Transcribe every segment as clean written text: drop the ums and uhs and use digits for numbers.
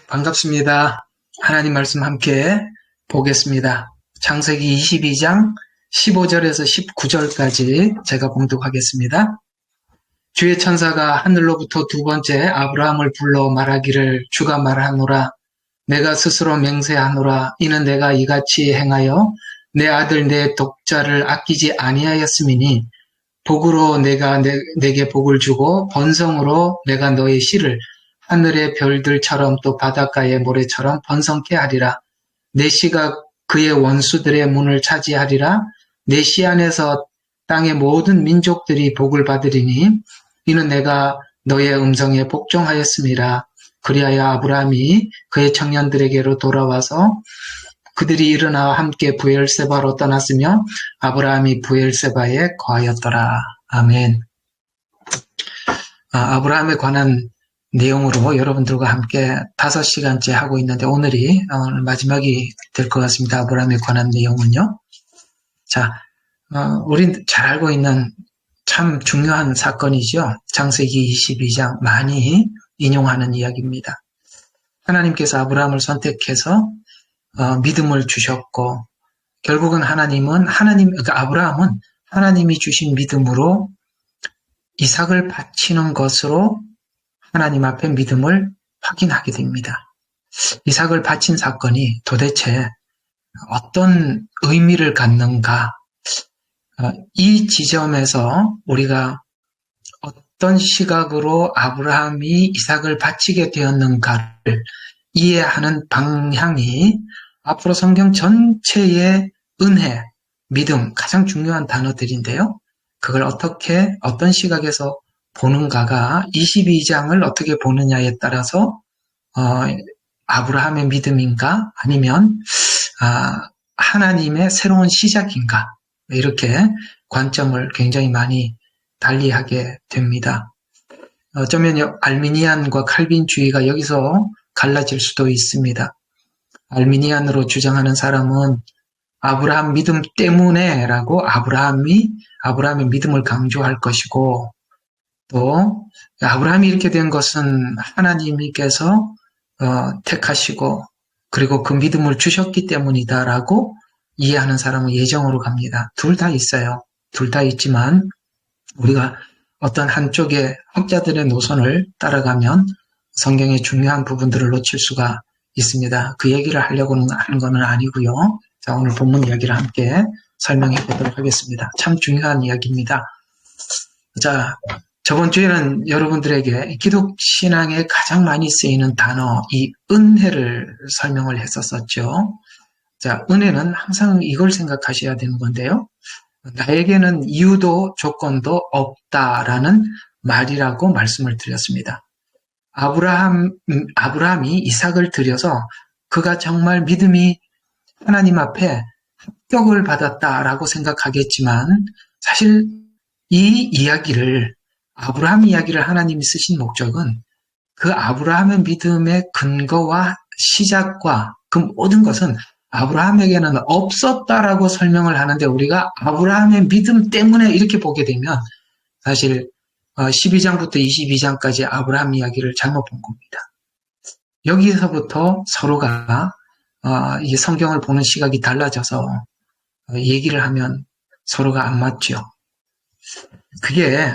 반갑습니다. 하나님 말씀 함께 보겠습니다. 창세기 22장 15절에서 19절까지 제가 봉독하겠습니다. 주의 천사가 하늘로부터 두 번째 아브라함을 불러 말하기를 주가 말하노라. 내가 스스로 맹세하노라. 이는 내가 이같이 행하여 내 아들 내 독자를 아끼지 아니하였음이니 복으로 내가 내게 복을 주고 번성으로 내가 너의 씨를 하늘의 별들처럼 또 바닷가의 모래처럼 번성케 하리라. 내 씨가 그의 원수들의 문을 차지하리라. 내 씨 안에서 땅의 모든 민족들이 복을 받으리니 이는 내가 너의 음성에 복종하였음이라. 그리하여 아브라함이 그의 청년들에게로 돌아와서 그들이 일어나 함께 부엘세바로 떠났으며 아브라함이 부엘세바에 거하였더라. 아멘. 아브라함에 관한 내용으로 여러분들과 함께 5시간째 하고 있는데 오늘 마지막이 될 것 같습니다. 아브라함에 관한 내용은요. 자, 우린 잘 알고 있는 참 중요한 사건이죠. 창세기 22장 많이 인용하는 이야기입니다. 하나님께서 아브라함을 선택해서 믿음을 주셨고 결국은 아브라함은 하나님이 주신 믿음으로 이삭을 바치는 것으로 하나님 앞에 믿음을 확인하게 됩니다. 이삭을 바친 사건이 도대체 어떤 의미를 갖는가? 이 지점에서 우리가 어떤 시각으로 아브라함이 이삭을 바치게 되었는가를 이해하는 방향이 앞으로 성경 전체의 은혜, 믿음, 가장 중요한 단어들인데요. 그걸 어떤 시각에서 보는가가 22장을 어떻게 보느냐에 따라서 아브라함의 믿음인가 아니면 하나님의 새로운 시작인가 이렇게 관점을 굉장히 많이 달리하게 됩니다. 어쩌면 알미니안과 칼빈주의가 여기서 갈라질 수도 있습니다. 알미니안으로 주장하는 사람은 아브라함 믿음 때문에라고 아브라함의 믿음을 강조할 것이고 또 아브라함이 이렇게 된 것은 하나님께서 택하시고 그리고 그 믿음을 주셨기 때문이다라고 이해하는 사람은 예정으로 갑니다. 둘 다 있어요. 둘 다 있지만 우리가 어떤 한쪽의 학자들의 노선을 따라가면 성경의 중요한 부분들을 놓칠 수가 있습니다. 그 얘기를 하려고 하는 건 아니고요. 자, 오늘 본문 이야기를 함께 설명해 보도록 하겠습니다. 참 중요한 이야기입니다. 자, 저번 주에는 여러분들에게 기독신앙에 가장 많이 쓰이는 단어, 이 은혜를 설명을 했었었죠. 자, 은혜는 항상 이걸 생각하셔야 되는 건데요. 나에게는 이유도 조건도 없다라는 말이라고 말씀을 드렸습니다. 아브라함이 이삭을 드려서 그가 정말 믿음이 하나님 앞에 합격을 받았다라고 생각하겠지만 사실 이 이야기를 아브라함 이야기를 하나님이 쓰신 목적은 그 아브라함의 믿음의 근거와 시작과 그 모든 것은 아브라함에게는 없었다라고 설명을 하는데 우리가 아브라함의 믿음 때문에 이렇게 보게 되면 사실 12장부터 22장까지 아브라함 이야기를 잘못 본 겁니다. 여기에서부터 서로가 이 성경을 보는 시각이 달라져서 얘기를 하면 서로가 안 맞죠. 그게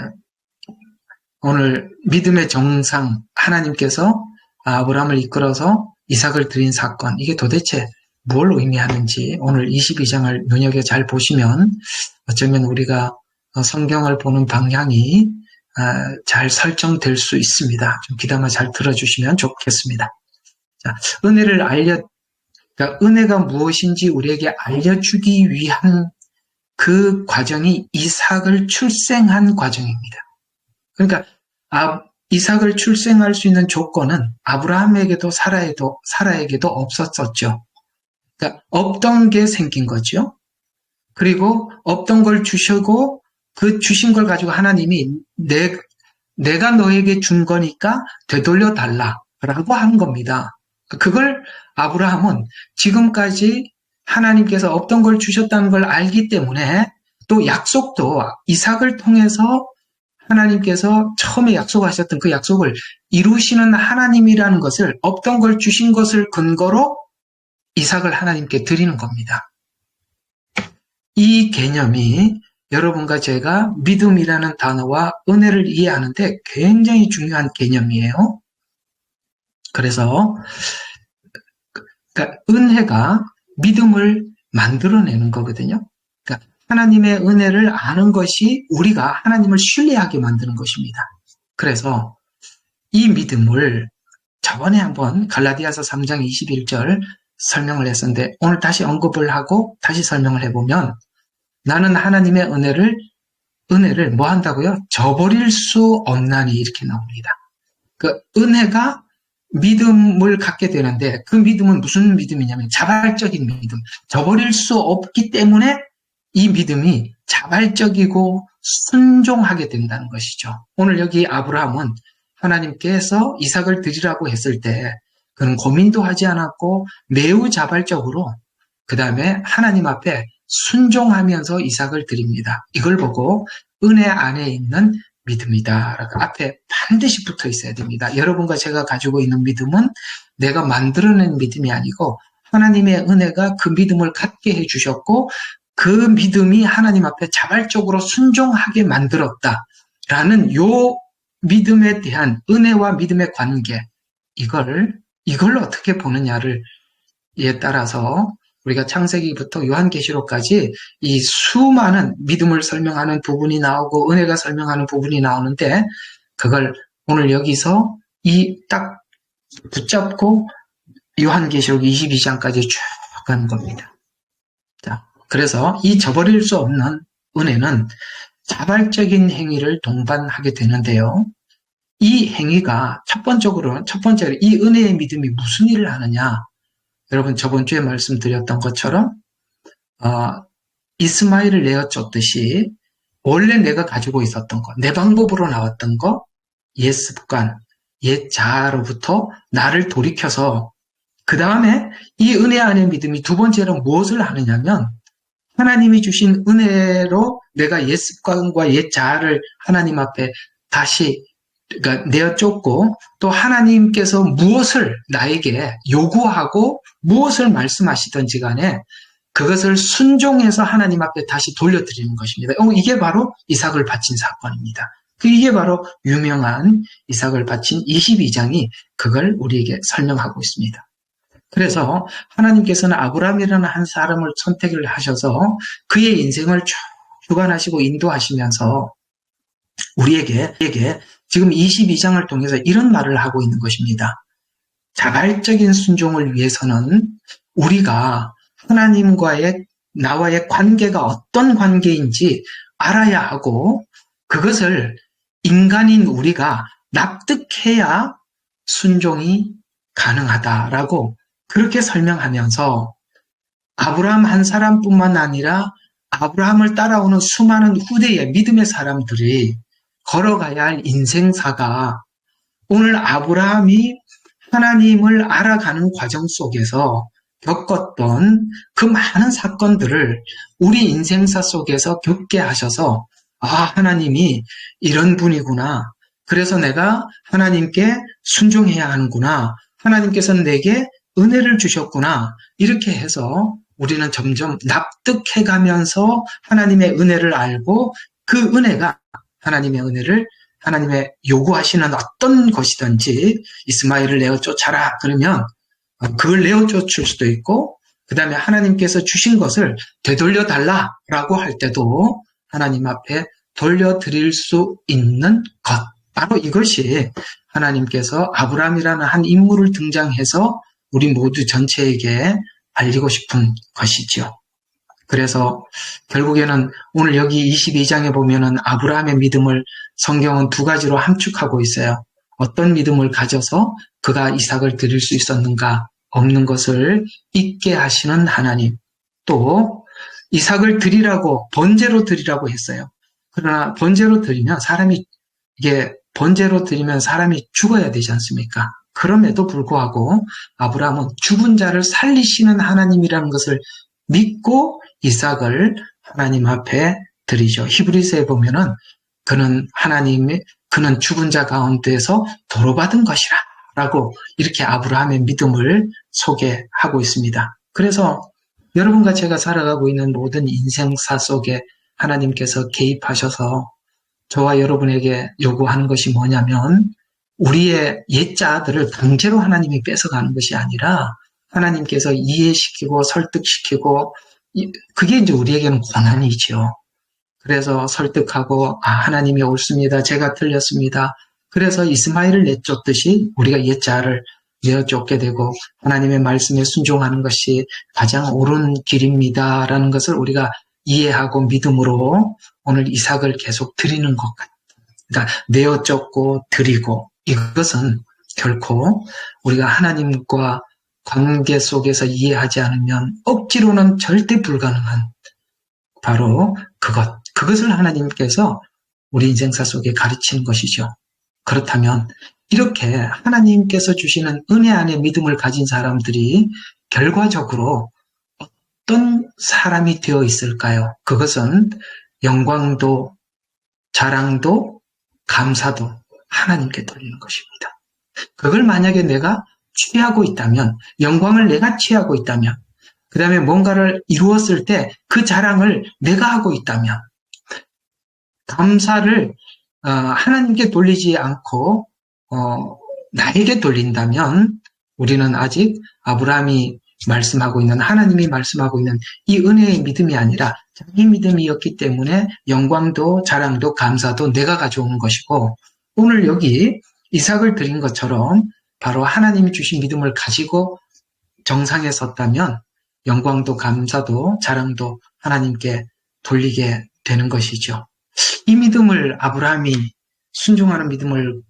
오늘 믿음의 정상 하나님께서 아브라함을 이끌어서 이삭을 드린 사건 이게 도대체 뭘 의미하는지 오늘 22장을 눈여겨 잘 보시면 어쩌면 우리가 성경을 보는 방향이 잘 설정될 수 있습니다. 좀 귀담아 잘 들어주시면 좋겠습니다. 자, 그러니까 은혜가 무엇인지 우리에게 알려주기 위한 그 과정이 이삭을 출생한 과정입니다. 그러니까 이삭을 출생할 수 있는 조건은 아브라함에게도 사라에게도 없었었죠. 그러니까 없던 게 생긴 거죠. 그리고 없던 걸 주시고 그 주신 걸 가지고 하나님이 내가 너에게 준 거니까 되돌려 달라라고 한 겁니다. 그걸 아브라함은 지금까지 하나님께서 없던 걸 주셨다는 걸 알기 때문에 또 약속도 이삭을 통해서 하나님께서 처음에 약속하셨던 그 약속을 이루시는 하나님이라는 것을, 없던 걸 주신 것을 근거로 이삭을 하나님께 드리는 겁니다. 이 개념이 여러분과 제가 믿음이라는 단어와 은혜를 이해하는데 굉장히 중요한 개념이에요. 그래서 그러니까 은혜가 믿음을 만들어내는 거거든요. 그러니까 하나님의 은혜를 아는 것이 우리가 하나님을 신뢰하게 만드는 것입니다. 그래서 이 믿음을 저번에 한번 갈라디아서 3장 21절 설명을 했었는데 오늘 다시 언급을 하고 다시 설명을 해보면, 나는 하나님의 은혜를 뭐 한다고요? 저버릴 수 없나니, 이렇게 나옵니다. 그 은혜가 믿음을 갖게 되는데, 그 믿음은 무슨 믿음이냐면 자발적인 믿음. 저버릴 수 없기 때문에 이 믿음이 자발적이고 순종하게 된다는 것이죠. 오늘 여기 아브라함은 하나님께서 이삭을 드리라고 했을 때 그는 고민도 하지 않았고 매우 자발적으로 그 다음에 하나님 앞에 순종하면서 이삭을 드립니다. 이걸 보고 은혜 안에 있는 믿음이다 라고 앞에 반드시 붙어 있어야 됩니다. 여러분과 제가 가지고 있는 믿음은 내가 만들어낸 믿음이 아니고 하나님의 은혜가 그 믿음을 갖게 해주셨고 그 믿음이 하나님 앞에 자발적으로 순종하게 만들었다라는 요 믿음에 대한 은혜와 믿음의 관계, 이걸 어떻게 보느냐를 에 따라서 우리가 창세기부터 요한계시록까지 이 수많은 믿음을 설명하는 부분이 나오고 은혜가 설명하는 부분이 나오는데, 그걸 오늘 여기서 이 딱 붙잡고 요한계시록 22장까지 쭉 가는 겁니다. 자, 그래서 이 저버릴 수 없는 은혜는 자발적인 행위를 동반하게 되는데요. 이 행위가 첫 번째로 이 은혜의 믿음이 무슨 일을 하느냐? 여러분 저번 주에 말씀드렸던 것처럼 이스마엘을 내어쫓듯이 원래 내가 가지고 있었던 것, 내 방법으로 나왔던 것, 옛 습관, 옛 자아로부터 나를 돌이켜서 그 다음에 이 은혜 안의 믿음이 두 번째로 무엇을 하느냐면, 하나님이 주신 은혜로 내가 옛 습관과 옛 자아를 하나님 앞에 다시 그러니까 내어쫓고, 또 하나님께서 무엇을 나에게 요구하고 무엇을 말씀하시든지 간에 그것을 순종해서 하나님 앞에 다시 돌려드리는 것입니다. 이게 바로 이삭을 바친 사건입니다. 이게 바로 유명한 이삭을 바친 22장이 그걸 우리에게 설명하고 있습니다. 그래서 하나님께서는 아브라함이라는 한 사람을 선택을 하셔서 그의 인생을 쭉 주관하시고 인도하시면서 우리에게 지금 22장을 통해서 이런 말을 하고 있는 것입니다. 자발적인 순종을 위해서는 우리가 하나님과의 나와의 관계가 어떤 관계인지 알아야 하고, 그것을 인간인 우리가 납득해야 순종이 가능하다라고 그렇게 설명하면서, 아브라함 한 사람뿐만 아니라 아브라함을 따라오는 수많은 후대의 믿음의 사람들이 걸어가야 할 인생사가, 오늘 아브라함이 하나님을 알아가는 과정 속에서 겪었던 그 많은 사건들을 우리 인생사 속에서 겪게 하셔서, 하나님이 이런 분이구나. 그래서 내가 하나님께 순종해야 하는구나. 하나님께서는 내게 은혜를 주셨구나. 이렇게 해서 우리는 점점 납득해가면서 하나님의 은혜를 알고, 그 은혜가 하나님의 은혜를, 하나님의 요구하시는 어떤 것이든지, 이스마엘을 내어쫓아라 그러면 그걸 내어쫓을 수도 있고, 그 다음에 하나님께서 주신 것을 되돌려 달라라고 할 때도 하나님 앞에 돌려드릴 수 있는 것, 바로 이것이 하나님께서 아브라함이라는 한 인물을 등장해서 우리 모두 전체에게 알리고 싶은 것이죠. 그래서 결국에는 오늘 여기 22장에 보면은 아브라함의 믿음을 성경은 두 가지로 함축하고 있어요. 어떤 믿음을 가져서 그가 이삭을 드릴 수 있었는가, 없는 것을 잊게 하시는 하나님. 또 이삭을 드리라고, 번제로 드리라고 했어요. 그러나 번제로 드리면 사람이 죽어야 되지 않습니까? 그럼에도 불구하고 아브라함은 죽은 자를 살리시는 하나님이라는 것을 믿고 이삭을 하나님 앞에 드리죠. 히브리서에 보면은 그는 죽은 자 가운데서 도로받은 것이라 라고 이렇게 아브라함의 믿음을 소개하고 있습니다. 그래서 여러분과 제가 살아가고 있는 모든 인생사 속에 하나님께서 개입하셔서 저와 여러분에게 요구하는 것이 뭐냐면 우리의 옛자들을 강제로 하나님이 뺏어가는 것이 아니라 하나님께서 이해시키고 설득시키고 그게 이제 우리에게는 고난이죠. 그래서 설득하고 하나님이 옳습니다. 제가 틀렸습니다. 그래서 이스마엘을 내쫓듯이 우리가 옛자를 내어쫓게 되고 하나님의 말씀에 순종하는 것이 가장 옳은 길입니다라는 것을 우리가 이해하고 믿음으로 오늘 이삭을 계속 드리는 것 같아요. 그러니까 내어쫓고 드리고 이것은 결코 우리가 하나님과 관계 속에서 이해하지 않으면 억지로는 절대 불가능한 바로 그것을 하나님께서 우리 인생사 속에 가르치는 것이죠. 그렇다면 이렇게 하나님께서 주시는 은혜 안에 믿음을 가진 사람들이 결과적으로 어떤 사람이 되어 있을까요? 그것은 영광도 자랑도 감사도 하나님께 돌리는 것입니다. 그걸 만약에 내가 취하고 있다면, 영광을 내가 취하고 있다면, 그 다음에 뭔가를 이루었을 때 그 자랑을 내가 하고 있다면, 감사를 하나님께 돌리지 않고 나에게 돌린다면 우리는 아직 아브라함이 말씀하고 있는 하나님이 말씀하고 있는 이 은혜의 믿음이 아니라 자기 믿음이었기 때문에 영광도 자랑도 감사도 내가 가져오는 것이고 오늘 여기 이삭을 드린 것처럼 바로 하나님이 주신 믿음을 가지고 정상에 섰다면 영광도 감사도 자랑도 하나님께 돌리게 되는 것이죠. 이 믿음을 아브라함이 순종하는 믿음을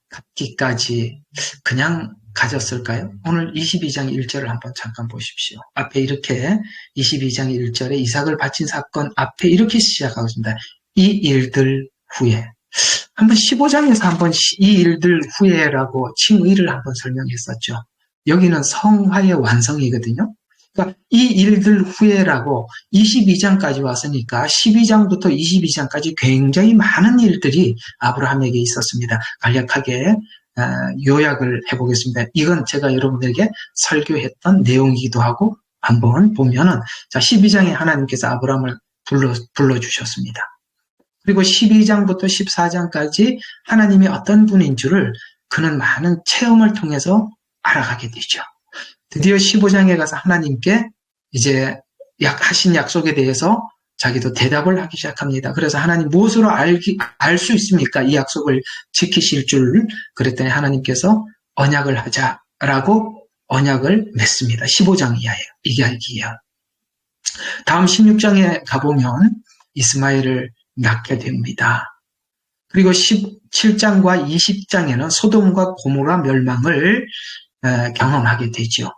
갖기까지 그냥 가졌을까요? 오늘 22장 1절을 한번 잠깐 보십시오. 앞에 이렇게 22장 1절에 이삭을 바친 사건 앞에 이렇게 시작하고 있습니다. 이 일들 후에 한번 15장에서 한번 이 일들 후에라고 칭의를 한번 설명했었죠. 여기는 성화의 완성이거든요. 그러니까 이 일들 후에라고 22장까지 왔으니까 12장부터 22장까지 굉장히 많은 일들이 아브라함에게 있었습니다. 간략하게 요약을 해보겠습니다. 이건 제가 여러분들에게 설교했던 내용이기도 하고 한번 보면은 자 12장에 하나님께서 아브라함을 불러주셨습니다. 그리고 12장부터 14장까지 하나님이 어떤 분인 줄을 그는 많은 체험을 통해서 알아가게 되죠. 드디어 15장에 가서 하나님께 이제 하신 약속에 대해서 자기도 대답을 하기 시작합니다. 그래서 하나님 무엇으로 알 수 있습니까? 이 약속을 지키실 줄 그랬더니 하나님께서 언약을 하자라고 언약을 맺습니다. 15장 이하예요. 이야기예요. 다음 16장에 가보면 이스마엘을 낳게 됩니다. 그리고 17장과 20장에는 소돔과 고모라 멸망을 경험하게 되죠.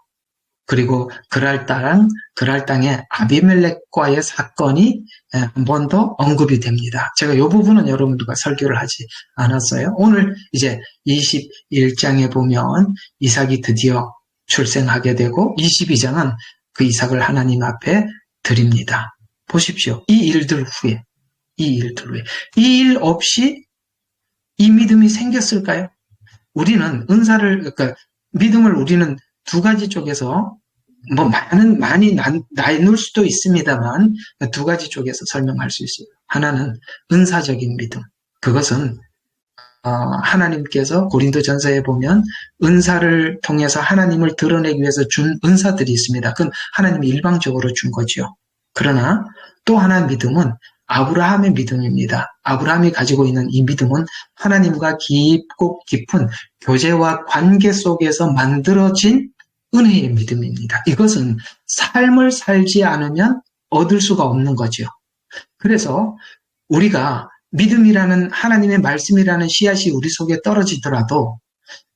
그리고 그랄 땅에 아비멜렉과의 사건이 한 번 더 언급이 됩니다. 제가 이 부분은 여러분들과 설교를 하지 않았어요. 오늘 이제 21장에 보면 이삭이 드디어 출생하게 되고 22장은 그 이삭을 하나님 앞에 드립니다. 보십시오. 이 일들 후에 이 일 없이 이 믿음이 생겼을까요? 우리는 그러니까 믿음을 우리는 두 가지 쪽에서 많이 나눌 수도 있습니다만 두 가지 쪽에서 설명할 수 있어요. 하나는 은사적인 믿음. 그것은 하나님께서 고린도전서에 보면 은사를 통해서 하나님을 드러내기 위해서 준 은사들이 있습니다. 그건 하나님이 일방적으로 준 거죠. 그러나 또 하나의 믿음은 아브라함의 믿음입니다. 아브라함이 가지고 있는 이 믿음은 하나님과 깊고 깊은 교제와 관계 속에서 만들어진 은혜의 믿음입니다. 이것은 삶을 살지 않으면 얻을 수가 없는 거죠. 그래서 우리가 믿음이라는 하나님의 말씀이라는 씨앗이 우리 속에 떨어지더라도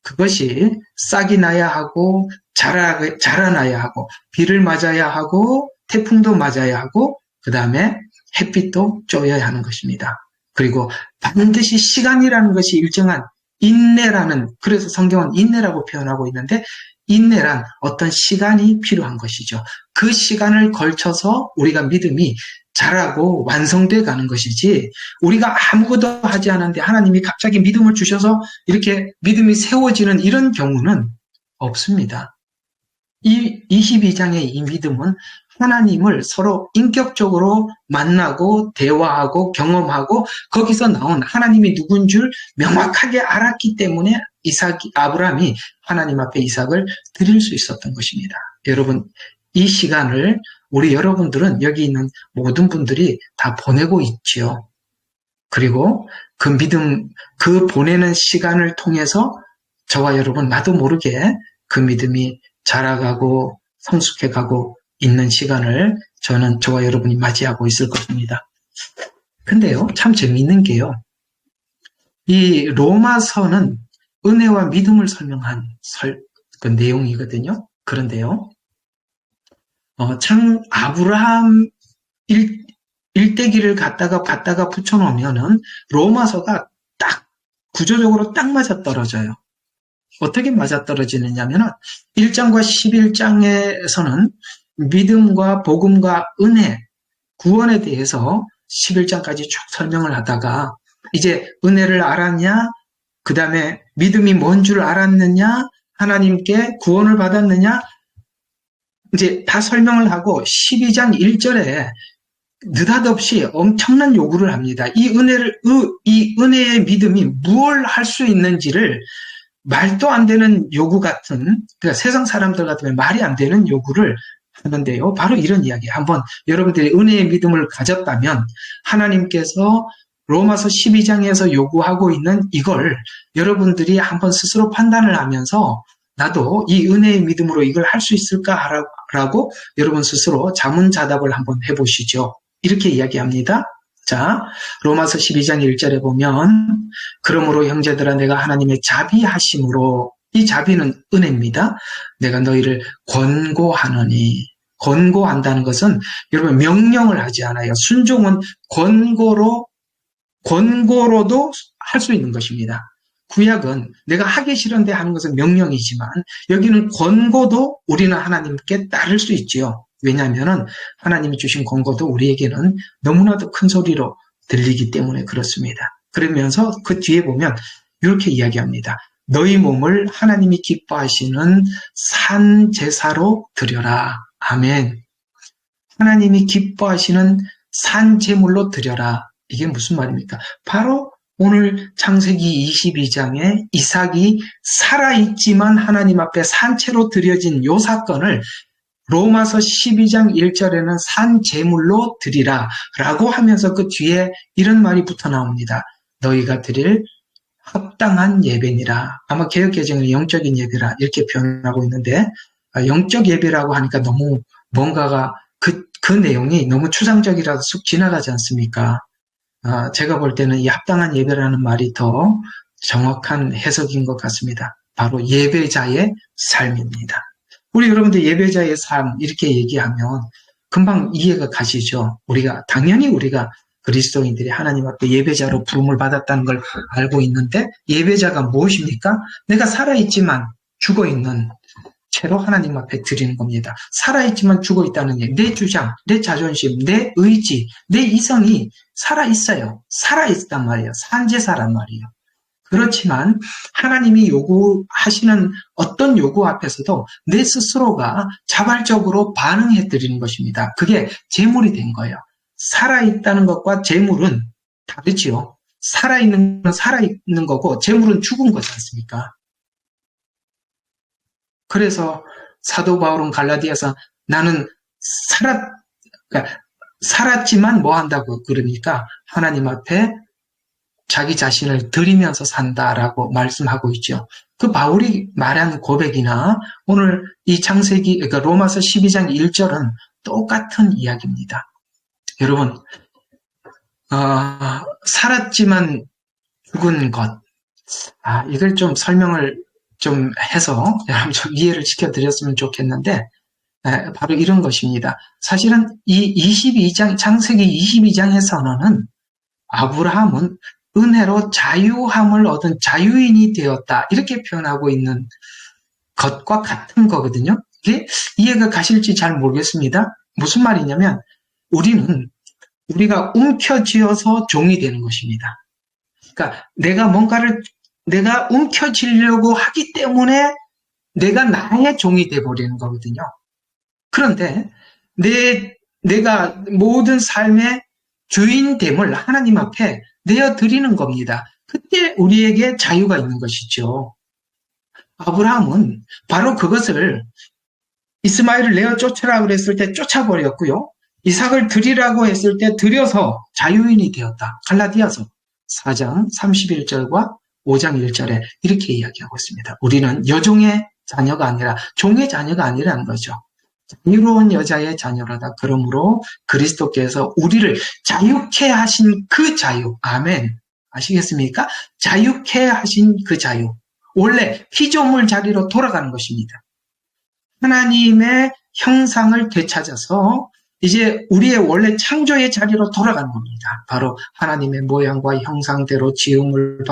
그것이 싹이 나야 하고 자라나야 하고 비를 맞아야 하고 태풍도 맞아야 하고 그 다음에 햇빛도 쬐어야 하는 것입니다. 그리고 반드시 시간이라는 것이 일정한 인내라는, 그래서 성경은 인내라고 표현하고 있는데, 인내란 어떤 시간이 필요한 것이죠. 그 시간을 걸쳐서 우리가 믿음이 자라고 완성돼 가는 것이지, 우리가 아무것도 하지 않았는데 하나님이 갑자기 믿음을 주셔서 이렇게 믿음이 세워지는 이런 경우는 없습니다. 이 22장의 이 믿음은 하나님을 서로 인격적으로 만나고 대화하고 경험하고 거기서 나온 하나님이 누군 줄 명확하게 알았기 때문에 아브라함이 하나님 앞에 이삭을 드릴 수 있었던 것입니다. 여러분, 이 시간을 우리 여러분들은 여기 있는 모든 분들이 다 보내고 있지요. 그리고 그 믿음, 그 보내는 시간을 통해서 저와 여러분 나도 모르게 그 믿음이 자라가고 성숙해가고 있는 시간을 저와 여러분이 맞이하고 있을 것입니다. 근데요, 참 재미있는 게요. 이 로마서는 은혜와 믿음을 설명한 그 내용이거든요. 그런데요, 참 아브라함 일대기를 갖다가 붙여놓으면은 로마서가 딱 구조적으로 딱 맞아떨어져요. 어떻게 맞아떨어지느냐면은 1장과 11장에서는 믿음과 복음과 은혜, 구원에 대해서 11장까지 쭉 설명을 하다가 이제 은혜를 알았냐, 그 다음에 믿음이 뭔 줄 알았느냐, 하나님께 구원을 받았느냐, 이제 다 설명을 하고 12장 1절에 느닷없이 엄청난 요구를 합니다. 이 은혜의 믿음이 무엇을 할 수 있는지를 말도 안 되는 요구 같은, 그러니까 세상 사람들 같으면 말이 안 되는 요구를 하는데요. 바로 이런 이야기. 한번 여러분들이 은혜의 믿음을 가졌다면 하나님께서 로마서 12장에서 요구하고 있는 이걸 여러분들이 한번 스스로 판단을 하면서 나도 이 은혜의 믿음으로 이걸 할 수 있을까라고 여러분 스스로 자문자답을 한번 해보시죠. 이렇게 이야기합니다. 자, 로마서 12장 1절에 보면 그러므로 형제들아 내가 하나님의 자비하심으로, 이 자비는 은혜입니다. 내가 너희를 권고하노니, 권고한다는 것은 여러분 명령을 하지 않아요. 순종은 권고로도 할 수 있는 것입니다. 구약은 내가 하기 싫은데 하는 것은 명령이지만 여기는 권고도 우리는 하나님께 따를 수 있지요. 왜냐하면 하나님이 주신 권고도 우리에게는 너무나도 큰 소리로 들리기 때문에 그렇습니다. 그러면서 그 뒤에 보면 이렇게 이야기합니다. 너희 몸을 하나님이 기뻐하시는 산 제사로 드려라. 아멘. 하나님이 기뻐하시는 산 제물로 드려라. 이게 무슨 말입니까? 바로 오늘 창세기 22장에 이삭이 살아있지만 하나님 앞에 산채로 드려진 요 사건을 로마서 12장 1절에는 산 제물로 드리라 라고 하면서 그 뒤에 이런 말이 붙어 나옵니다. 너희가 드릴 합당한 예배니라. 아마 개역개정은 영적인 예배라 이렇게 표현하고 있는데, 영적 예배라고 하니까 너무 뭔가가 그 내용이 너무 추상적이라서 쑥 지나가지 않습니까? 제가 볼 때는 이 합당한 예배라는 말이 더 정확한 해석인 것 같습니다. 바로 예배자의 삶입니다. 우리 여러분들 예배자의 삶 이렇게 얘기하면 금방 이해가 가시죠? 당연히 우리가 그리스도인들이 하나님 앞에 예배자로 부름을 받았다는 걸 알고 있는데, 예배자가 무엇입니까? 내가 살아있지만 죽어있는 채로 하나님 앞에 드리는 겁니다. 살아있지만 죽어있다는 얘기, 내 주장, 내 자존심, 내 의지, 내 이성이 살아있어요. 살아있단 말이에요. 산제사란 말이에요. 그렇지만 하나님이 요구하시는 어떤 요구 앞에서도 내 스스로가 자발적으로 반응해 드리는 것입니다. 그게 제물이 된 거예요. 살아있다는 것과 제물은 다르지요. 살아있는 건 살아있는 거고 제물은 죽은 거지 않습니까? 그래서 사도 바울은 갈라디아서 나는 살았지만 뭐 한다고 그러니까 하나님 앞에 자기 자신을 드리면서 산다라고 말씀하고 있죠. 그 바울이 말한 고백이나 오늘 이 창세기, 그러니까 로마서 12장 1절은 똑같은 이야기입니다. 여러분, 살았지만 죽은 것. 이걸 좀 설명을 좀 해서 여러분 좀 이해를 시켜드렸으면 좋겠는데, 바로 이런 것입니다. 사실은 이 22장, 창세기 22장에서는 아브라함은 은혜로 자유함을 얻은 자유인이 되었다. 이렇게 표현하고 있는 것과 같은 거거든요. 이게 이해가 가실지 잘 모르겠습니다. 무슨 말이냐면 우리가 움켜쥐어서 종이 되는 것입니다. 그러니까 내가 움켜쥐려고 하기 때문에 내가 나의 종이 돼버리는 거거든요. 그런데 내가 모든 삶의 주인됨을 하나님 앞에 내어드리는 겁니다. 그때 우리에게 자유가 있는 것이죠. 아브라함은 바로 그것을 이스마엘을 내어 쫓으라 그랬을 때 쫓아버렸고요. 이삭을 드리라고 했을 때 드려서 자유인이 되었다. 갈라디아서 4장 31절과 5장 1절에 이렇게 이야기하고 있습니다. 우리는 여종의 자녀가 아니라 종의 자녀가 아니라는 거죠. 자유로운 여자의 자녀라다. 그러므로 그리스도께서 우리를 자유케 하신 그 자유. 아멘. 아시겠습니까? 자유케 하신 그 자유. 원래 피조물 자리로 돌아가는 것입니다. 하나님의 형상을 되찾아서 이제 우리의 원래 창조의 자리로 돌아가는 겁니다. 바로 하나님의 모양과 형상대로 지음을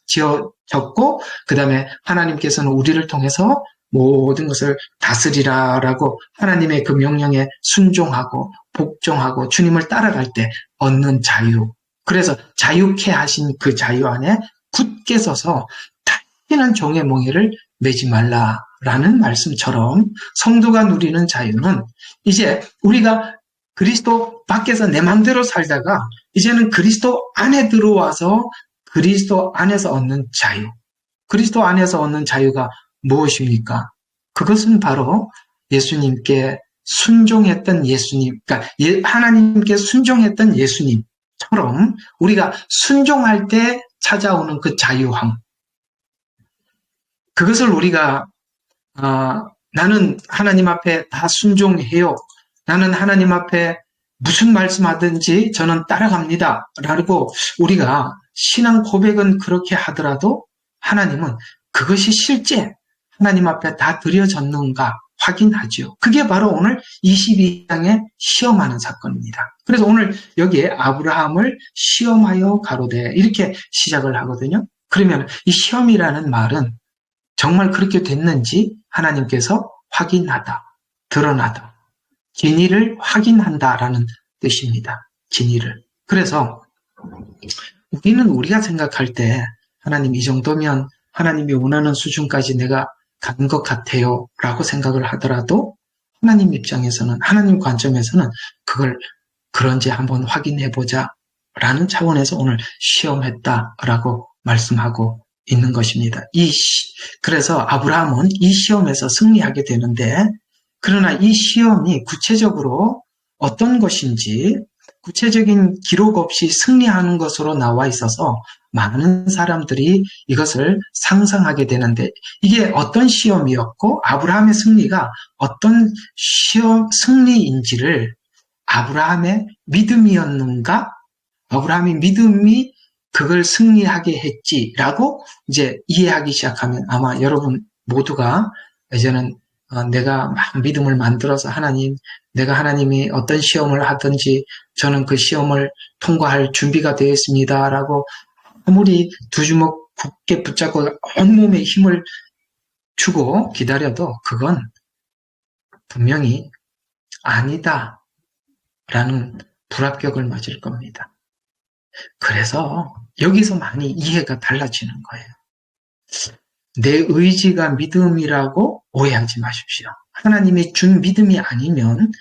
지어졌고, 그 다음에 하나님께서는 우리를 통해서 모든 것을 다스리라라고 하나님의 그 명령에 순종하고 복종하고 주님을 따라갈 때 얻는 자유. 그래서 자유케 하신 그 자유 안에 굳게 서서 다시는 종의 몽해를 매지 말라라는 말씀처럼 성도가 누리는 자유는 이제 우리가 그리스도 밖에서 내 마음대로 살다가 이제는 그리스도 안에 들어와서 그리스도 안에서 얻는 자유. 그리스도 안에서 얻는 자유가 무엇입니까? 그것은 바로 예수님께 순종했던 예수님, 그러니까 하나님께 순종했던 예수님처럼 우리가 순종할 때 찾아오는 그 자유함. 그것을 우리가 나는 하나님 앞에 다 순종해요. 나는 하나님 앞에 무슨 말씀하든지 저는 따라갑니다. 라고 우리가 신앙 고백은 그렇게 하더라도 하나님은 그것이 실제 하나님 앞에 다 드려졌는가 확인하죠. 그게 바로 오늘 22장에 시험하는 사건입니다. 그래서 오늘 여기에 아브라함을 시험하여 가로되 이렇게 시작을 하거든요. 그러면 이 시험이라는 말은 정말 그렇게 됐는지 하나님께서 확인하다, 드러나다, 진위를 확인한다라는 뜻입니다. 진위를. 그래서 우리는 우리가 생각할 때 하나님 이 정도면 하나님이 원하는 수준까지 내가 간 것 같아요 라고 생각을 하더라도 하나님 입장에서는, 하나님 관점에서는 그걸 그런지 한번 확인해보자 라는 차원에서 오늘 시험했다라고 말씀하고 있는 것입니다. 그래서 아브라함은 이 시험에서 승리하게 되는데, 그러나 이 시험이 구체적으로 어떤 것인지 구체적인 기록 없이 승리하는 것으로 나와 있어서 많은 사람들이 이것을 상상하게 되는데, 이게 어떤 시험이었고 아브라함의 승리가 어떤 승리인지를 아브라함의 믿음이었는가? 아브라함의 믿음이 그걸 승리하게 했지라고 이제 이해하기 시작하면 아마 여러분 모두가 이제는 내가 막 믿음을 만들어서 내가 하나님이 어떤 시험을 하든지 저는 그 시험을 통과할 준비가 되어 있습니다라고 아무리 두 주먹 굳게 붙잡고 온몸에 힘을 주고 기다려도 그건 분명히 아니다라는 불합격을 맞을 겁니다. 그래서 여기서 많이 이해가 달라지는 거예요. 내 의지가 믿음이라고 오해하지 마십시오. 하나님이 준 믿음이 아니면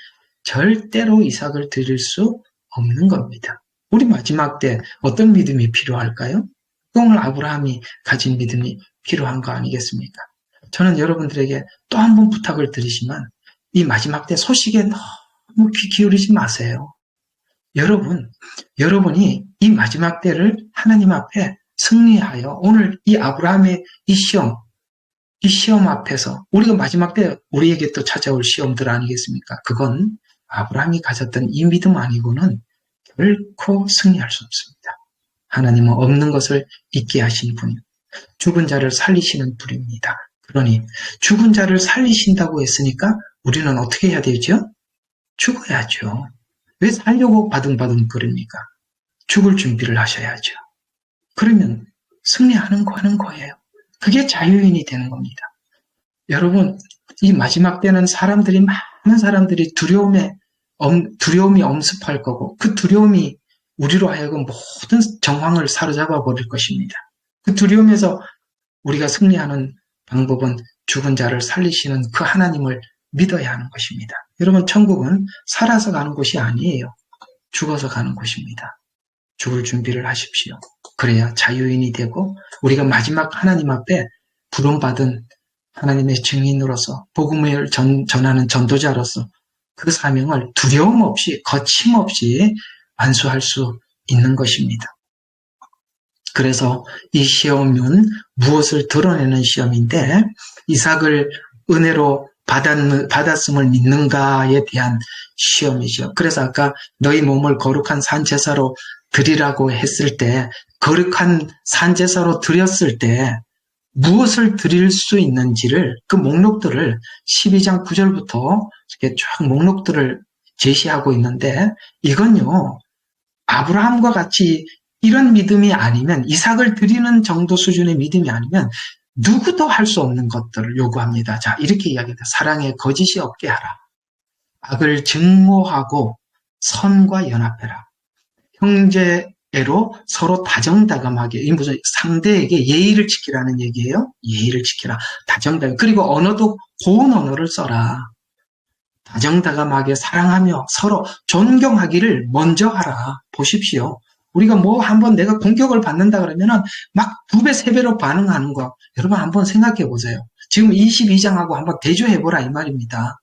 절대로 이삭을 드릴 수 없는 겁니다. 우리 마지막 때 어떤 믿음이 필요할까요? 오늘 아브라함이 가진 믿음이 필요한 거 아니겠습니까? 저는 여러분들에게 또 한 번 부탁을 드리지만 이 마지막 때 소식에 너무 귀 기울이지 마세요. 여러분이 이 마지막 때를 하나님 앞에 승리하여 오늘 이 아브라함의 이 시험 앞에서 우리가 마지막 때 우리에게 또 찾아올 시험들 아니겠습니까? 그건 아브라함이 가졌던 이 믿음 아니고는 결코 승리할 수 없습니다. 하나님은 없는 것을 있게 하신 분, 죽은 자를 살리시는 분입니다. 그러니 죽은 자를 살리신다고 했으니까 우리는 어떻게 해야 되죠? 죽어야죠. 왜 살려고 바둥바둥 거립니까? 죽을 준비를 하셔야죠. 그러면 승리하는 거예요. 그게 자유인이 되는 겁니다. 여러분, 이 마지막 때는 많은 사람들이 두려움이 엄습할 거고, 그 두려움이 우리로 하여금 모든 정황을 사로잡아 버릴 것입니다. 그 두려움에서 우리가 승리하는 방법은 죽은 자를 살리시는 그 하나님을 믿어야 하는 것입니다. 여러분, 천국은 살아서 가는 곳이 아니에요. 죽어서 가는 곳입니다. 죽을 준비를 하십시오. 그래야 자유인이 되고 우리가 마지막 하나님 앞에 부름받은 하나님의 증인으로서 복음을 전하는 전도자로서 그 사명을 두려움 없이 거침없이 완수할 수 있는 것입니다. 그래서 이 시험은 무엇을 드러내는 시험인데 이삭을 은혜로 받았음을 믿는가에 대한 시험이죠. 그래서 아까 너희 몸을 거룩한 산제사로 드리라고 했을 때 거룩한 산제사로 드렸을 때 무엇을 드릴 수 있는지를 그 목록들을 12장 9절부터 이렇게 쫙 목록들을 제시하고 있는데 이건요 아브라함과 같이 이런 믿음이 아니면 이삭을 드리는 정도 수준의 믿음이 아니면 누구도 할 수 없는 것들을 요구합니다. 자, 이렇게 이야기합니다. 사랑에 거짓이 없게 하라. 악을 증오하고 선과 연합해라. 형제애로 서로 다정다감하게, 이 무슨 상대에게 예의를 지키라는 얘기예요. 예의를 지키라. 다정다감. 그리고 언어도 고운 언어를 써라. 다정다감하게 사랑하며 서로 존경하기를 먼저 하라. 보십시오. 우리가 한번 내가 공격을 받는다 그러면은 막 2배, 3배로 반응하는 거. 여러분 한번 생각해 보세요. 지금 22장하고 한번 대조해보라 이 말입니다.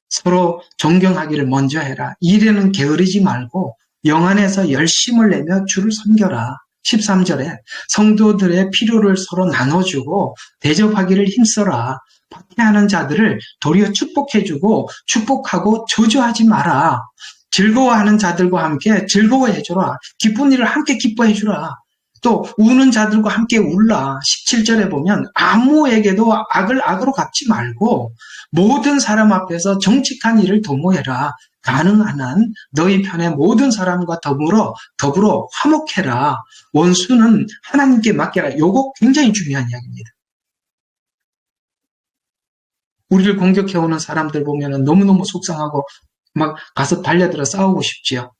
서로 존경하기를 먼저 해라. 일에는 게으르지 말고 영안에서 열심을 내며 주를 섬겨라. 13절에 성도들의 필요를 서로 나눠주고 대접하기를 힘써라. 박해하는 자들을 도리어 축복해주고 축복하고 저주하지 마라. 즐거워하는 자들과 함께 즐거워해주라. 기쁜 일을 함께 기뻐해주라. 또 우는 자들과 함께 울라. 17절에 보면 아무에게도 악을 악으로 갚지 말고 모든 사람 앞에서 정직한 일을 도모해라. 가능한 한 너희 편의 모든 사람과 더불어 화목해라. 원수는 하나님께 맡겨라. 요거 굉장히 중요한 이야기입니다. 우리를 공격해오는 사람들 보면 너무너무 속상하고 막 가서 달려들어 싸우고 싶지요.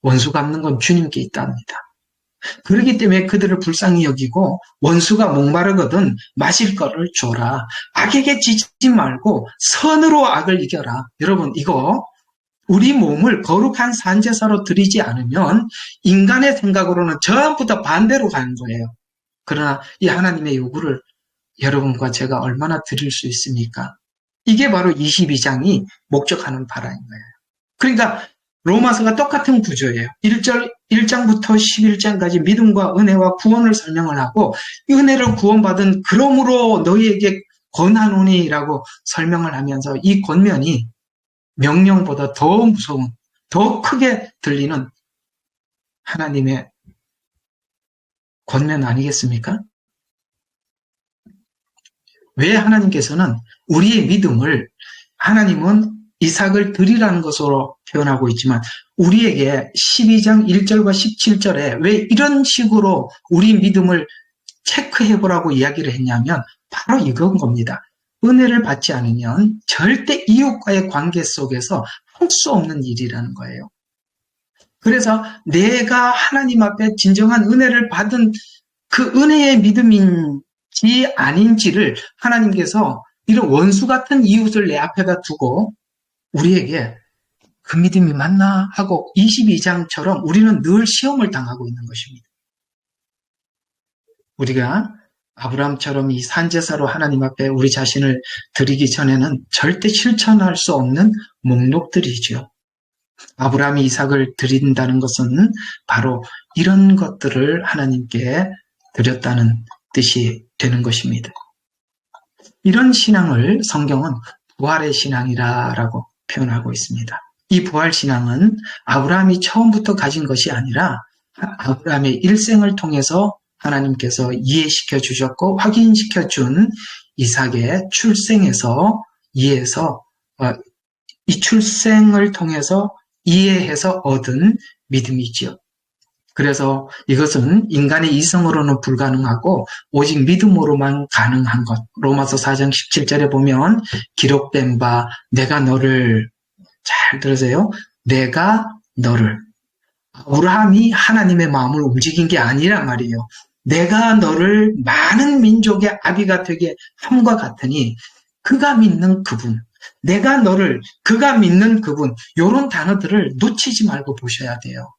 원수 갚는 건 주님께 있답니다. 그렇기 때문에 그들을 불쌍히 여기고 원수가 목마르거든 마실 거를 줘라. 악에게 지지 말고 선으로 악을 이겨라. 여러분 이거 우리 몸을 거룩한 산제사로 드리지 않으면 인간의 생각으로는 전부 다 반대로 가는 거예요. 그러나 이 하나님의 요구를 여러분과 제가 얼마나 드릴 수 있습니까? 이게 바로 22장이 목적하는 바라인 거예요. 그러니까 로마서가 똑같은 구조예요. 1장부터 11장까지 믿음과 은혜와 구원을 설명을 하고 은혜를 구원받은 그러므로 너희에게 권하노니라고 설명을 하면서 이 권면이 명령보다 더 무서운, 더 크게 들리는 하나님의 권면 아니겠습니까? 왜 하나님께서는 우리의 믿음을 하나님은 이삭을 드리라는 것으로 표현하고 있지만 우리에게 12장 1절과 17절에 왜 이런 식으로 우리 믿음을 체크해보라고 이야기를 했냐면 바로 이건 겁니다. 은혜를 받지 않으면 절대 이웃과의 관계 속에서 할 수 없는 일이라는 거예요. 그래서 내가 하나님 앞에 진정한 은혜를 받은 그 은혜의 믿음인지 아닌지를 하나님께서 이런 원수 같은 이웃을 내 앞에다 두고 우리에게 그 믿음이 맞나 하고 22장처럼 우리는 늘 시험을 당하고 있는 것입니다. 우리가 아브라함처럼 이 산제사로 하나님 앞에 우리 자신을 드리기 전에는 절대 실천할 수 없는 목록들이죠. 아브라함이 이삭을 드린다는 것은 바로 이런 것들을 하나님께 드렸다는 뜻이 되는 것입니다. 이런 신앙을 성경은 부활의 신앙이라고 표현하고 있습니다. 이 부활신앙은 아브라함이 처음부터 가진 것이 아니라 아브라함의 일생을 통해서 하나님께서 이해시켜 주셨고 확인시켜 준 이삭의 출생에서 이해해서 이 출생을 통해서 이해해서 얻은 믿음이지요. 그래서 이것은 인간의 이성으로는 불가능하고 오직 믿음으로만 가능한 것. 로마서 4장 17절에 보면 기록된 바 내가 너를, 잘 들으세요. 내가 너를. 아브라함이 하나님의 마음을 움직인 게 아니란 말이에요. 내가 너를 많은 민족의 아비가 되게 함과 같으니 그가 믿는 그분, 내가 너를, 그가 믿는 그분, 이런 단어들을 놓치지 말고 보셔야 돼요.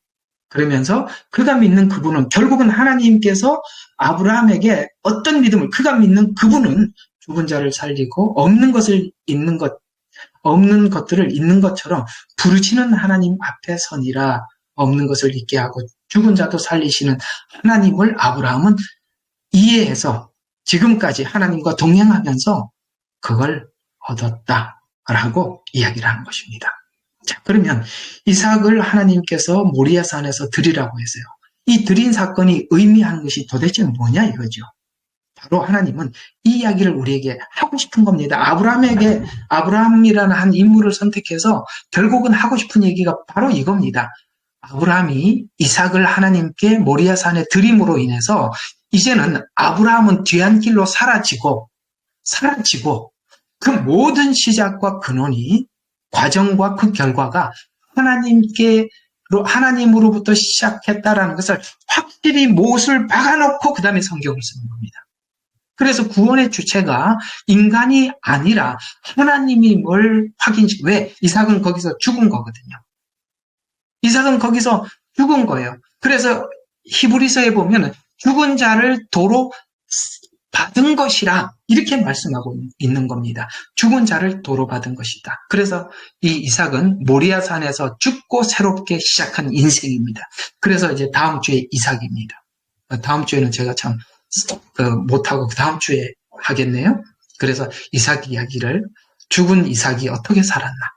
그러면서 그가 믿는 그분은 결국은 하나님께서 아브라함에게 어떤 믿음을, 그가 믿는 그분은 죽은 자를 살리고 없는 것을 있는 것, 없는 것들을 있는 것처럼 부르시는 하나님 앞에 서니라. 없는 것을 있게 하고 죽은 자도 살리시는 하나님을 아브라함은 이해해서 지금까지 하나님과 동행하면서 그걸 얻었다라고 이야기를 하는 것입니다. 자, 그러면 이삭을 하나님께서 모리아산에서 드리라고 했어요. 이 드린 사건이 의미하는 것이 도대체 뭐냐 이거죠. 바로 하나님은 이 이야기를 우리에게 하고 싶은 겁니다. 아브라함이라는 한 인물을 선택해서 결국은 하고 싶은 얘기가 바로 이겁니다. 아브라함이 이삭을 하나님께 모리아산에 드림으로 인해서 이제는 아브라함은 뒤안길로 사라지고 그 모든 시작과 근원이, 과정과 그 결과가 하나님으로부터 시작했다라는 것을 확실히 못을 박아놓고 그 다음에 성경을 쓰는 겁니다. 그래서 구원의 주체가 인간이 아니라 하나님임을 왜? 이삭은 거기서 죽은 거거든요. 이삭은 거기서 죽은 거예요. 그래서 히브리서에 보면 죽은 자를 도로 받은 것이라 이렇게 말씀하고 있는 겁니다. 죽은 자를 도로 받은 것이다. 그래서 이 이삭은 모리아산에서 죽고 새롭게 시작한 인생입니다. 그래서 이제 다음 주에 이삭입니다. 다음 주에는 제가 참 못하고 그 다음 주에 하겠네요. 그래서 이삭 이야기를, 죽은 이삭이 어떻게 살았나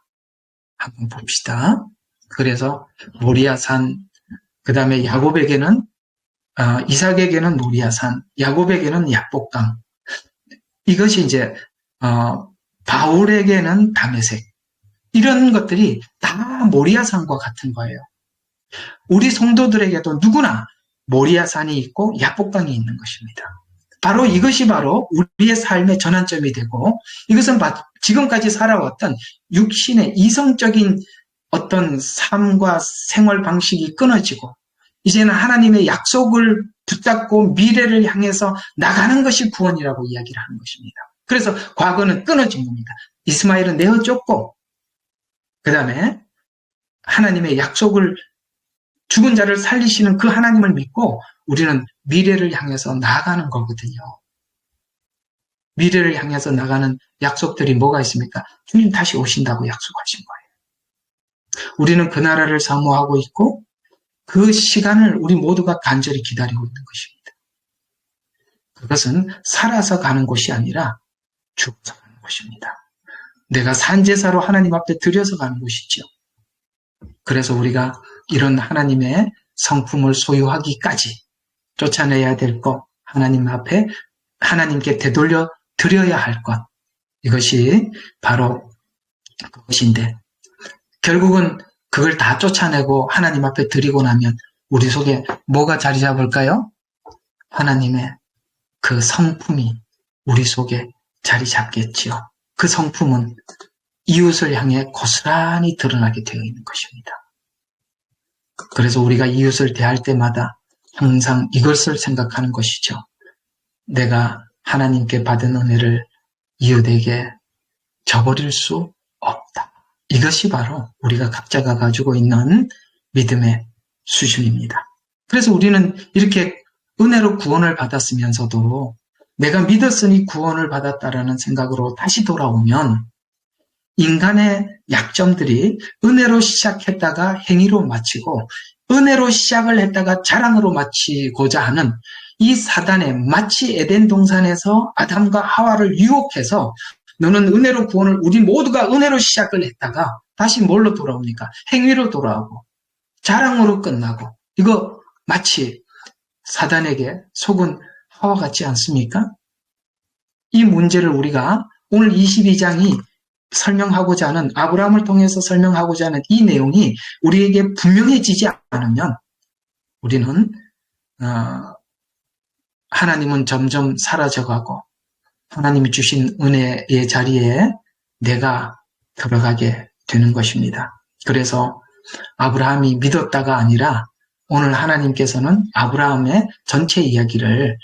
한번 봅시다. 그래서 모리아산, 그 다음에 야곱에게는 이삭에게는 모리아산, 야곱에게는 야복강. 이것이 이제 바울에게는 다메섹. 이런 것들이 다 모리아산과 같은 거예요. 우리 성도들에게도 누구나 모리아산이 있고 야복강이 있는 것입니다. 바로 이것이 바로 우리의 삶의 전환점이 되고, 이것은 지금까지 살아왔던 육신의 이성적인 어떤 삶과 생활 방식이 끊어지고 이제는 하나님의 약속을 붙잡고 미래를 향해서 나가는 것이 구원이라고 이야기를 하는 것입니다. 그래서 과거는 끊어진 겁니다. 이스마엘은 내어 쫓고 그 다음에 하나님의 약속을, 죽은 자를 살리시는 그 하나님을 믿고 우리는 미래를 향해서 나아가는 거거든요. 미래를 향해서 나가는 약속들이 뭐가 있습니까? 주님 다시 오신다고 약속하신 거예요. 우리는 그 나라를 사모하고 있고 그 시간을 우리 모두가 간절히 기다리고 있는 것입니다. 그것은 살아서 가는 곳이 아니라 죽어서 가는 곳입니다. 내가 산제사로 하나님 앞에 드려서 가는 곳이죠. 그래서 우리가 이런 하나님의 성품을 소유하기까지 쫓아내야 될 것, 하나님 앞에 하나님께 되돌려 드려야 할 것, 이것이 바로 그것인데, 결국은 그걸 다 쫓아내고 하나님 앞에 드리고 나면 우리 속에 뭐가 자리 잡을까요? 하나님의 그 성품이 우리 속에 자리 잡겠지요. 그 성품은 이웃을 향해 고스란히 드러나게 되어 있는 것입니다. 그래서 우리가 이웃을 대할 때마다 항상 이것을 생각하는 것이죠. 내가 하나님께 받은 은혜를 이웃에게 저버릴 수 없다. 이것이 바로 우리가 각자가 가지고 있는 믿음의 수준입니다. 그래서 우리는 이렇게 은혜로 구원을 받았으면서도 내가 믿었으니 구원을 받았다라는 생각으로 다시 돌아오면 인간의 약점들이 은혜로 시작했다가 행위로 마치고 은혜로 시작을 했다가 자랑으로 마치고자 하는 이 사단의, 마치 에덴 동산에서 아담과 하와를 유혹해서 너는 은혜로 구원을, 우리 모두가 은혜로 시작을 했다가 다시 뭘로 돌아옵니까? 행위로 돌아오고 자랑으로 끝나고, 이거 마치 사단에게 속은 하와 같지 않습니까? 이 문제를 우리가 오늘 22장이 설명하고자 하는, 아브라함을 통해서 설명하고자 하는 이 내용이 우리에게 분명해지지 않으면 우리는 하나님은 점점 사라져가고 하나님이 주신 은혜의 자리에 내가 들어가게 되는 것입니다. 그래서 아브라함이 믿었다가 아니라 오늘 하나님께서는 아브라함의 전체 이야기를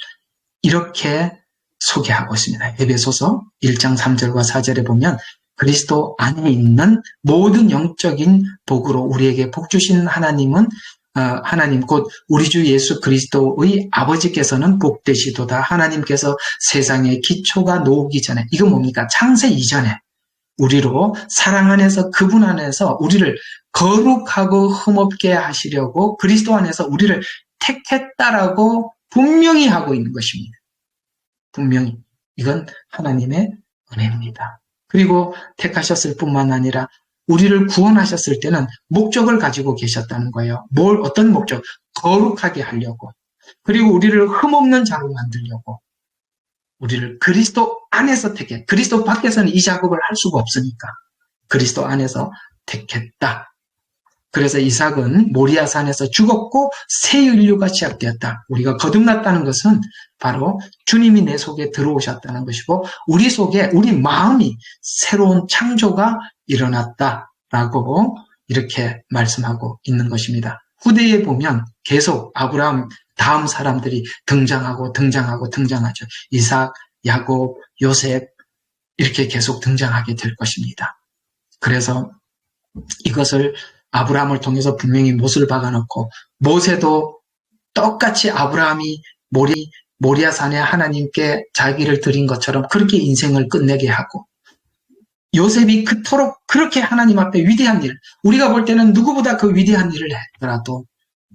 이렇게 소개하고 있습니다. 에베소서 1장 3절과 4절에 보면 그리스도 안에 있는 모든 영적인 복으로 우리에게 복 주신 하나님은 하나님 곧 우리 주 예수 그리스도의 아버지께서는 복되시도다. 하나님께서 세상의 기초가 놓기 전에, 이거 뭡니까? 창세 이전에 우리로 사랑 안에서 그분 안에서 우리를 거룩하고 흠없게 하시려고 그리스도 안에서 우리를 택했다라고 분명히 하고 있는 것입니다. 분명히. 이건 하나님의 은혜입니다. 그리고 택하셨을 뿐만 아니라 우리를 구원하셨을 때는 목적을 가지고 계셨다는 거예요. 어떤 목적? 거룩하게 하려고. 그리고 우리를 흠없는 자로 만들려고. 우리를 그리스도 안에서 택해. 그리스도 밖에서는 이 작업을 할 수가 없으니까. 그리스도 안에서 택했다. 그래서 이삭은 모리아산에서 죽었고 새 인류가 시작되었다. 우리가 거듭났다는 것은 바로 주님이 내 속에 들어오셨다는 것이고 우리 속에 우리 마음이 새로운 창조가 일어났다라고 이렇게 말씀하고 있는 것입니다. 후대에 보면 계속 아브라함 다음 사람들이 등장하죠. 이삭, 야곱, 요셉 이렇게 계속 등장하게 될 것입니다. 그래서 이것을 아브라함을 통해서 분명히 못을 박아놓고 모세도 똑같이 아브라함이 모리아산에 하나님께 자기를 드린 것처럼 그렇게 인생을 끝내게 하고 요셉이 그토록 그렇게 하나님 앞에 위대한 일, 우리가 볼 때는 누구보다 그 위대한 일을 했더라도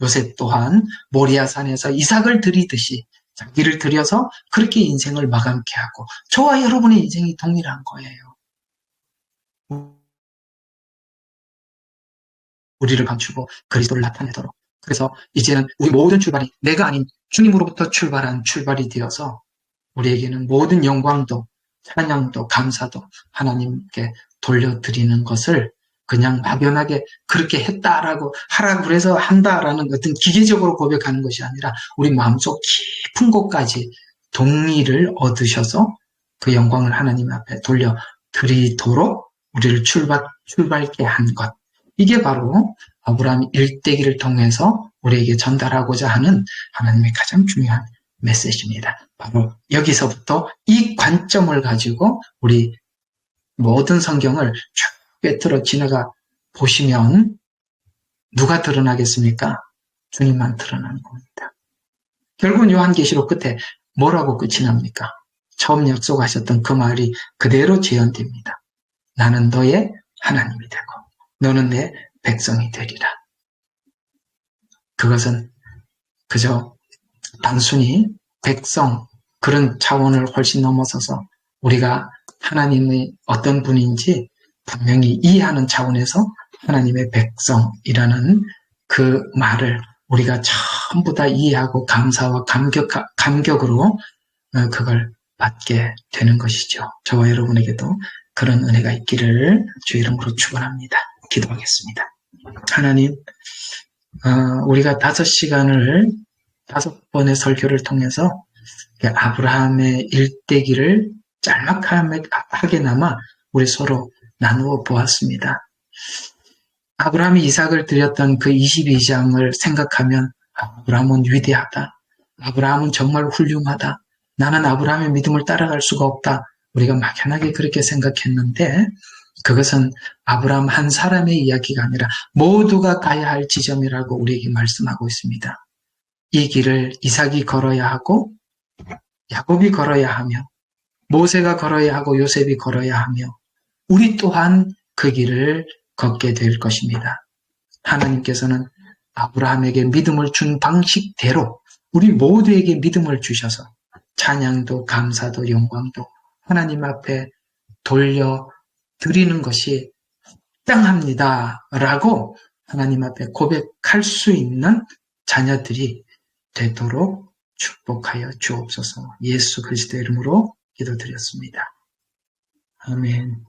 요셉 또한 모리아산에서 이삭을 드리듯이 자기를 드려서 그렇게 인생을 마감케 하고 저와 여러분의 인생이 동일한 거예요. 우리를 감추고 그리스도를 나타내도록. 그래서 이제는 우리 모든 출발이 내가 아닌 주님으로부터 출발한 출발이 되어서 우리에게는 모든 영광도 찬양도 감사도 하나님께 돌려드리는 것을 그냥 막연하게 그렇게 했다라고 하라고 그래서 한다라는 어떤 기계적으로 고백하는 것이 아니라 우리 마음속 깊은 곳까지 동의를 얻으셔서 그 영광을 하나님 앞에 돌려드리도록 우리를 출발케 한 것. 이게 바로 아브라함 일대기를 통해서 우리에게 전달하고자 하는 하나님의 가장 중요한 메시지입니다. 바로 여기서부터 이 관점을 가지고 우리 모든 성경을 쭉 꿰뚫어 지나가 보시면 누가 드러나겠습니까? 주님만 드러나는 겁니다. 결국은 요한계시록 끝에 뭐라고 끝이 납니까? 처음 약속하셨던 그 말이 그대로 재현됩니다. 나는 너의 하나님이 되고 너는 내 백성이 되리라. 그것은 그저 단순히 백성 그런 차원을 훨씬 넘어서서 우리가 하나님의 어떤 분인지 분명히 이해하는 차원에서 하나님의 백성이라는 그 말을 우리가 전부 다 이해하고 감사와 감격으로 그걸 받게 되는 것이죠. 저와 여러분에게도 그런 은혜가 있기를 주 이름으로 축원합니다. 기도하겠습니다. 하나님, 우리가 5시간을 5번의 설교를 통해서 아브라함의 일대기를 짤막하게나마 우리 서로 나누어 보았습니다. 아브라함이 이삭을 드렸던 그 22장을 생각하면 아브라함은 위대하다. 아브라함은 정말 훌륭하다. 나는 아브라함의 믿음을 따라갈 수가 없다. 우리가 막연하게 그렇게 생각했는데 그것은 아브라함 한 사람의 이야기가 아니라 모두가 가야 할 지점이라고 우리에게 말씀하고 있습니다. 이 길을 이삭이 걸어야 하고 야곱이 걸어야 하며 모세가 걸어야 하고 요셉이 걸어야 하며 우리 또한 그 길을 걷게 될 것입니다. 하나님께서는 아브라함에게 믿음을 준 방식대로 우리 모두에게 믿음을 주셔서 찬양도 감사도 영광도 하나님 앞에 돌려드리는 것이 합당합니다 라고 하나님 앞에 고백할 수 있는 자녀들이 되도록 축복하여 주옵소서. 예수 그리스도의 이름으로 기도드렸습니다. 아멘.